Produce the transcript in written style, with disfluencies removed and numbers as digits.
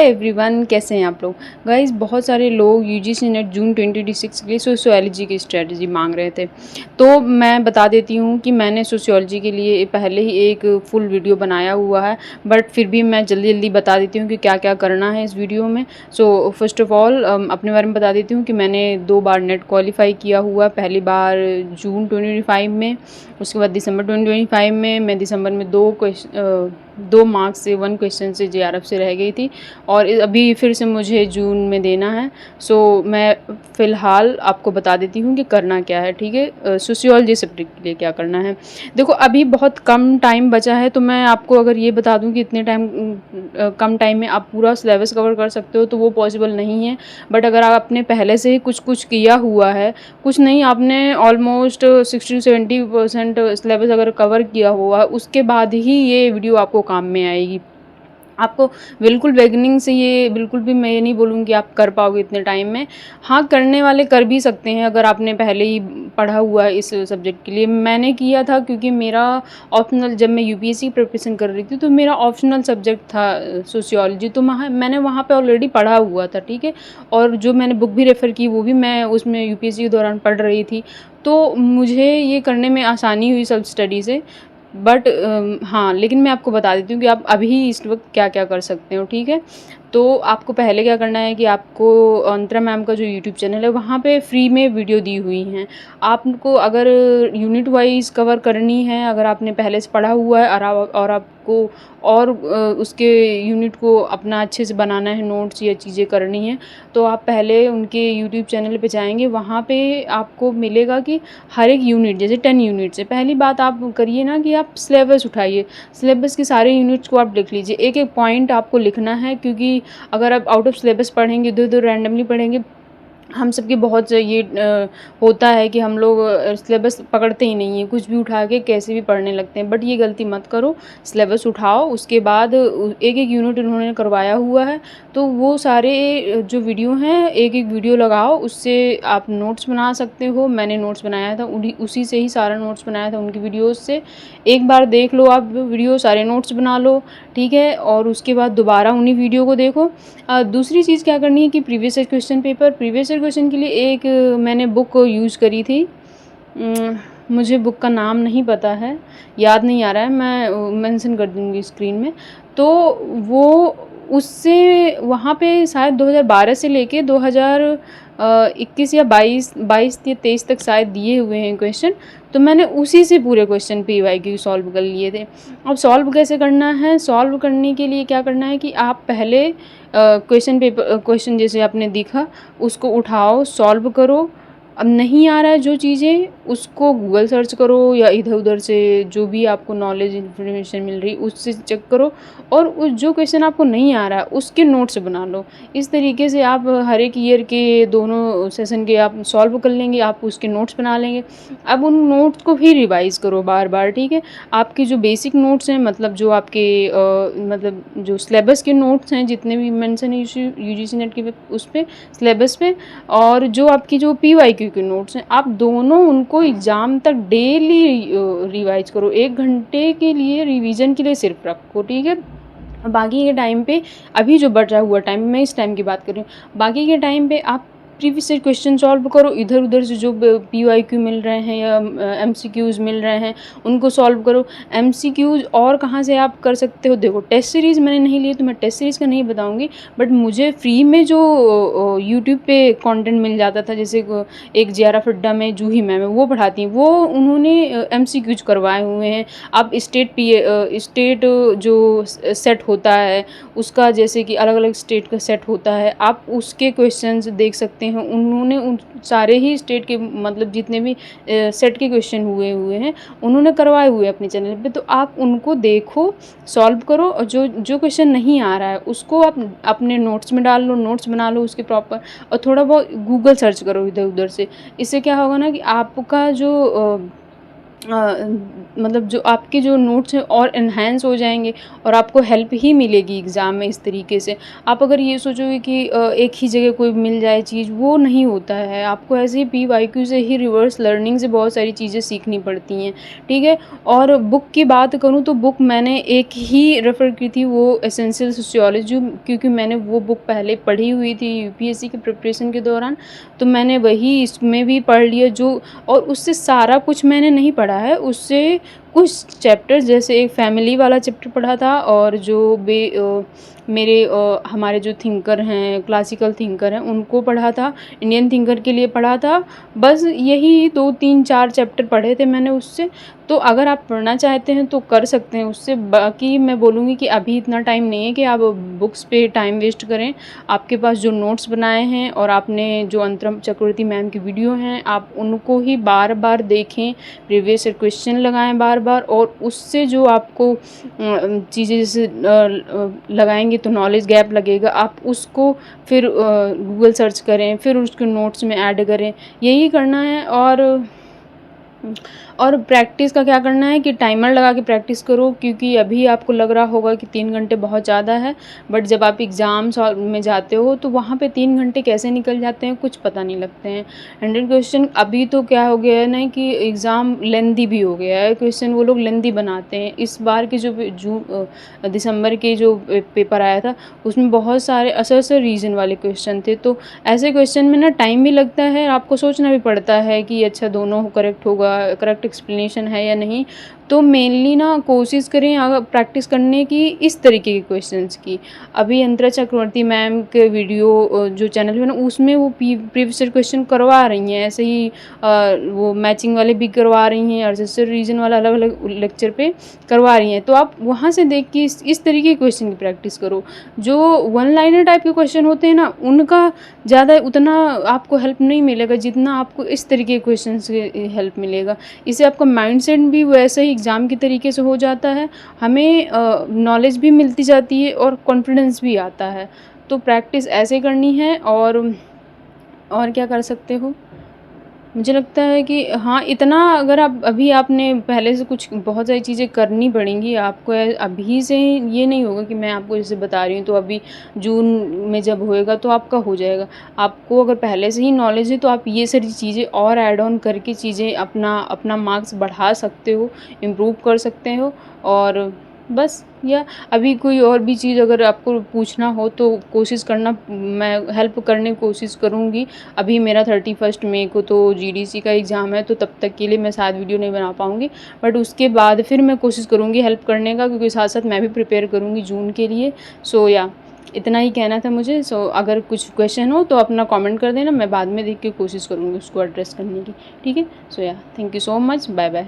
Everyone, कैसे हैं आप लोग। गाइस, बहुत सारे लोग यूजीसी नेट जून 2026 के लिए सोशियोलॉजी की स्ट्रेटजी मांग रहे थे। तो मैं बता देती हूँ कि मैंने सोशियोलॉजी के लिए पहले ही एक फुल वीडियो बनाया हुआ है, बट फिर भी मैं जल्दी जल्दी बता देती हूँ कि क्या क्या करना है इस वीडियो में। सो फर्स्ट ऑफ ऑल अपने बारे में बता देती हूँ कि मैंने 2 बार नेट क्वालिफाई किया हुआ। पहली बार जून 2025 में, उसके बाद दिसंबर 2025 में। मैं दिसंबर में 2 मार्क्स से 1 क्वेश्चन से जेआरएफ से रह गई थी, और अभी फिर से मुझे जून में देना है। सो मैं फ़िलहाल आपको बता देती हूँ कि करना क्या है, ठीक है। सोशियोलॉजी सब्जेक्ट के लिए क्या करना है। देखो, अभी बहुत कम टाइम बचा है, तो मैं आपको अगर ये बता दूँ कि इतने कम टाइम में आप पूरा सिलेबस कवर कर सकते हो, तो वो पॉसिबल नहीं है। बट अगर आपने पहले से ही कुछ किया हुआ है, कुछ नहीं, आपने ऑलमोस्ट 60-70% सिलेबस अगर कवर किया हुआ है, उसके बाद ही ये वीडियो आपको काम में आएगी। आपको बिल्कुल बिगिनिंग से ये बिल्कुल भी मैं ये नहीं बोलूँगी कि आप कर पाओगे इतने टाइम में। हाँ, करने वाले कर भी सकते हैं अगर आपने पहले ही पढ़ा हुआ है इस सब्जेक्ट के लिए। मैंने किया था क्योंकि मेरा ऑप्शनल, जब मैं यूपीएससी प्रिपरेशन कर रही थी तो मेरा ऑप्शनल सब्जेक्ट था सोशियोलॉजी, तो मैंने वहाँ पे ऑलरेडी पढ़ा हुआ था, ठीक है। और जो मैंने बुक भी रेफ़र की वो भी मैं उसमें यूपीएससी के दौरान पढ़ रही थी, तो मुझे ये करने में आसानी हुई सेल्फ स्टडी से। बट हाँ, लेकिन मैं आपको बता देती हूँ कि आप अभी इस वक्त क्या क्या कर सकते हो, ठीक है। तो आपको पहले क्या करना है कि आपको अंतरा मैम का जो यूट्यूब चैनल है वहाँ पे फ्री में वीडियो दी हुई हैं। आपको अगर यूनिट वाइज कवर करनी है, अगर आपने पहले से पढ़ा हुआ है और आपको और उसके यूनिट को अपना अच्छे से बनाना है, नोट्स या चीज़ें करनी है, तो आप पहले उनके यूट्यूब चैनल पे जाएंगे। वहाँ पे आपको मिलेगा कि हर एक यूनिट, जैसे 10 यूनिट्स है, पहली बात आप करिए ना कि आप सिलेबस उठाइए। सिलेबस के सारे यूनिट्स को आप लिख लीजिए, एक एक पॉइंट आपको लिखना है, क्योंकि अगर आप आउट ऑफ सिलेबस पढ़ेंगे, इधर-उधर रैंडमली पढ़ेंगे, हम सबकी बहुत ये होता है कि हम लोग सिलेबस पकड़ते ही नहीं हैं, कुछ भी उठा के कैसे भी पढ़ने लगते हैं। बट ये गलती मत करो, सिलेबस उठाओ। उसके बाद एक एक यूनिट उन्होंने करवाया हुआ है, तो वो सारे जो वीडियो हैं, एक एक वीडियो लगाओ, उससे आप नोट्स बना सकते हो। मैंने नोट्स बनाया था, उसी से ही सारा नोट्स बनाया था, उनकी वीडियोज़ से। एक बार देख लो आप वीडियो, सारे नोट्स बना लो, ठीक है। और उसके बाद दोबारा उन्हीं वीडियो को देखो। दूसरी चीज़ क्या करनी है कि प्रीवियस ईयर क्वेश्चन के लिए एक मैंने बुक यूज़ करी थी। मुझे बुक का नाम नहीं पता है, याद नहीं आ रहा है, मैं मेंशन कर दूँगी स्क्रीन में। तो वो उससे वहाँ पे शायद 2012 से लेके 2021 या 22 या 23 तक शायद दिए हुए हैं क्वेश्चन। तो मैंने उसी से पूरे क्वेश्चन पीवाईक्यू सॉल्व कर लिए थे। अब सॉल्व कैसे करना है, सॉल्व करने के लिए क्या करना है कि आप पहले क्वेश्चन जैसे आपने देखा उसको उठाओ, सॉल्व करो। अब नहीं आ रहा है जो चीज़ें, उसको गूगल सर्च करो या इधर उधर से जो भी आपको नॉलेज इन्फॉर्मेशन मिल रही उससे चेक करो, और उस जो क्वेश्चन आपको नहीं आ रहा है उसके नोट्स बना लो। इस तरीके से आप हर एक ईयर के दोनों सेशन के आप सॉल्व कर लेंगे, आप उसके नोट्स बना लेंगे। अब उन नोट्स को भी रिवाइज़ करो बार बार, ठीक है। आपके जो बेसिक नोट्स हैं, मतलब जो आपके मतलब जो सिलेबस के नोट्स हैं, जितने भी मेंशन है यूजीसी नेट के उस पर सिलेबस पे, और जो आपकी जो पीवाईक्यू के नोट्स हैं, आप दोनों उनको एग्ज़ाम तक डेली रिवाइज करो। 1 घंटे के लिए रिवीजन के लिए सिर्फ रखो, ठीक है। बाकी के टाइम पे, अभी जो बचा हुआ टाइम, मैं इस टाइम की बात कर रही हूँ, बाकी के टाइम पे आप प्रीवियस ईयर क्वेश्चन सॉल्व करो। इधर उधर से जो पीवाईक्यू मिल रहे हैं या एमसीक्यूज़ मिल रहे हैं उनको सॉल्व करो। एमसीक्यूज़ और कहाँ से आप कर सकते हो, देखो टेस्ट सीरीज़ मैंने नहीं ली तो मैं टेस्ट सीरीज़ का नहीं बताऊँगी, बट मुझे फ्री में जो यूट्यूब पे कंटेंट मिल जाता था, जैसे एक जेआरएफ अड्डा में जूही मैम है, वो पढ़ाती हैं, वो उन्होंने एमसीक्यूज़ करवाए हुए हैं। आप स्टेट जो सेट होता है उसका, जैसे कि अलग अलग स्टेट का सेट होता है, आप उसके क्वेश्चंस देख सकते हैं। उन्होंने उन सारे ही स्टेट के, मतलब जितने भी सेट के क्वेश्चन हुए हैं उन्होंने करवाए हुए हैं अपने चैनल पे, तो आप उनको देखो, सॉल्व करो, और जो क्वेश्चन नहीं आ रहा है उसको आप अपने नोट्स में डाल लो, नोट्स बना लो उसके प्रॉपर, और थोड़ा बहुत गूगल सर्च करो इधर उधर से। इससे क्या होगा ना कि आपका जो मतलब जो आपके जो नोट्स हैं और एनहांस हो जाएँगे और आपको हेल्प ही मिलेगी एग्ज़ाम में इस तरीके से। आप अगर ये सोचोगे कि एक ही जगह कोई मिल जाए चीज़, वो नहीं होता है। आपको ऐसे ही पीवाईक्यू से ही रिवर्स लर्निंग से बहुत सारी चीज़ें सीखनी पड़ती हैं, ठीक है? और बुक की बात करूँ तो बुक मैंने एक ही रेफ़र की थी, वो एसेंशियल सोशियोलॉजी, क्योंकि मैंने वो बुक पहले पढ़ी हुई थी यूपीएससी की प्रिपरेशन के दौरान, तो मैंने वही इसमें भी पढ़ लिया जो, और उससे सारा कुछ मैंने नहीं पढ़ा है, उससे कुछ चैप्टर्स जैसे एक फैमिली वाला चैप्टर पढ़ा था, और जो मेरे हमारे जो थिंकर हैं, क्लासिकल थिंकर हैं, उनको पढ़ा था, इंडियन थिंकर के लिए पढ़ा था। बस यही 2, 3, 4 चैप्टर पढ़े थे मैंने उससे। तो अगर आप पढ़ना चाहते हैं तो कर सकते हैं उससे। बाकी मैं बोलूँगी कि अभी इतना टाइम नहीं है कि आप बुक्स पे टाइम वेस्ट करें। आपके पास जो नोट्स बनाए हैं और आपने जो अंतरम चक्रवर्ती मैम की वीडियो हैं, आप उनको ही बार-बार देखें, प्रीवियस ईयर क्वेश्चन लगाएँ बार-बार, और उससे जो आपको चीज़ें जैसे लगाएँगे तो नॉलेज गैप लगेगा, आप उसको फिर गूगल सर्च करें, फिर उसको नोट्स में ऐड करें, यही करना है। और प्रैक्टिस का क्या करना है कि टाइमर लगा के प्रैक्टिस करो, क्योंकि अभी आपको लग रहा होगा कि 3 घंटे बहुत ज़्यादा है, बट जब आप एग्ज़ाम्स और में जाते हो तो वहाँ पे 3 घंटे कैसे निकल जाते हैं कुछ पता नहीं लगते हैं। 100 क्वेश्चन, अभी तो क्या हो गया है ना कि एग्ज़ाम लेंथी भी हो गया है, क्वेश्चन वो लोग लेंथी बनाते हैं। इस बार के जो दिसंबर के जो पेपर आया था, उसमें बहुत सारे असर रीज़न वाले क्वेश्चन थे, तो ऐसे क्वेश्चन में ना टाइम भी लगता है, आपको सोचना भी पड़ता है कि अच्छा दोनों करेक्ट होगा, करेक्ट एक्सप्लेनेशन है या नहीं। तो मेनली ना कोशिश करें अगर प्रैक्टिस करने की इस तरीके के क्वेश्चंस की। अभी अंतरा चक्रवर्ती मैम के वीडियो जो चैनल है ना, उसमें वो प्रीवियस ईयर क्वेश्चन करवा रही हैं, ऐसे ही वो मैचिंग वाले भी करवा रही हैं, और रीजन वाला अलग अलग लेक्चर पे करवा रही हैं। तो आप वहाँ से देख के इस तरीके के क्वेश्चन की प्रैक्टिस करो। जो वन लाइनर टाइप के क्वेश्चन होते हैं ना, उनका ज़्यादा उतना आपको हेल्प नहीं मिलेगा जितना आपको इस तरीके के क्वेश्चन से हेल्प मिलेगा। इससे आपका माइंडसेट भी वैसे ही एग्ज़ाम की तरीके से हो जाता है, हमें नॉलेज भी मिलती जाती है और कॉन्फिडेंस भी आता है। तो प्रैक्टिस ऐसे करनी है। और क्या कर सकते हो? मुझे लगता है कि हाँ, इतना अगर आप अभी आपने पहले से कुछ बहुत सारी चीज़ें करनी पड़ेंगी आपको, अभी से ये नहीं होगा कि मैं आपको जैसे बता रही हूँ तो अभी जून में जब होएगा तो आपका हो जाएगा। आपको अगर पहले से ही नॉलेज है तो आप ये सारी चीज़ें और ऐड ऑन करके चीज़ें अपना अपना मार्क्स बढ़ा सकते हो, इम्प्रूव कर सकते हो। और बस, या अभी कोई और भी चीज़ अगर आपको पूछना हो तो कोशिश करना, मैं हेल्प करने की कोशिश करूँगी। अभी मेरा 31 मई को तो जीडीसी का एग्ज़ाम है, तो तब तक के लिए मैं शायद वीडियो नहीं बना पाऊँगी, बट उसके बाद फिर मैं कोशिश करूँगी हेल्प करने का, क्योंकि साथ साथ मैं भी प्रिपेयर करूँगी जून के लिए। सो या इतना ही कहना था मुझे। सो अगर कुछ क्वेश्चन हो तो अपना कमेंट कर देना, मैं बाद में देख के कोशिश करूँगी उसको एड्रेस करने की, ठीक है? सो या thank you so much, bye bye.